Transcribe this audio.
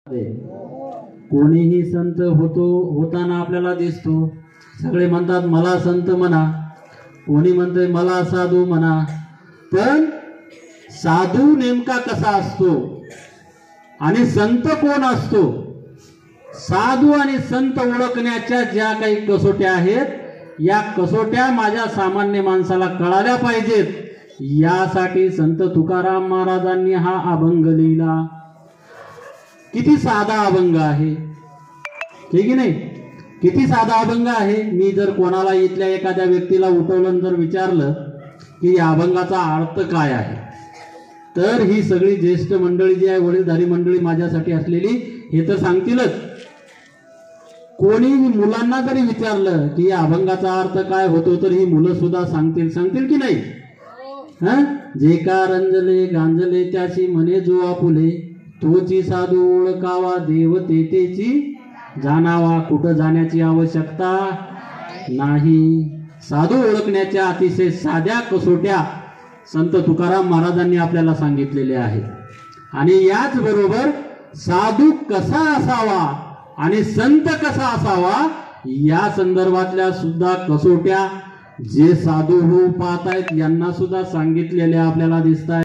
कोणीही संत होताना आपल्याला दिसतो। सगळे म्हणतात मला संत म्हणा, कोणी म्हणतोय मला साधू म्हणा, पण साधू नेमका कसा असतो आणि संत कोण असतो, साधू आणि संत ओळखण्याच्या ज्या काही कसोट्या आहेत, या कसोट्या माझ्या सामान्य माणसाला कळाल्या पाहिजेत। यासाठी संत तुकाराम महाराजांनी हा अभंग लिहिला। किती साधा अभंग आहे, ठीक आहे नाही? किती साधा अभंग आहे। मी जर कोणाला इथल्या एखाद्या व्यक्तीला उठवलं जर विचारलं की या अभंगाचा अर्थ काय आहे, तर ही सगळी ज्येष्ठ मंडळी जी आहे, वडीलधारी मंडळी माझ्यासाठी असलेली, हे तर सांगतीलच। कोणी मुलांना जरी विचारलं की या अभंगाचा अर्थ काय होतो, तर ही मुलं सुद्धा सांगतील की नाही? जे का रंजले गांजले त्याची म्हणे जो आपुले, तोची साधू ओळखावा देव तेची जाणावा। कुठं जाण्याची आवश्यकता नाही। साधू ओळखण्याच्या अतिशय साध्या कसोट्या संत तुकाराम महाराजांनी आपल्याला सांगितलेल्या आहेत। आणि याच बरोबर साधू कसा असावा आणि संत कसा असावा, या संदर्भातल्या सुद्धा कसोट्या जे साधू हो पाहतायत यांना सुद्धा सांगितलेल्या आपल्याला दिसतायत।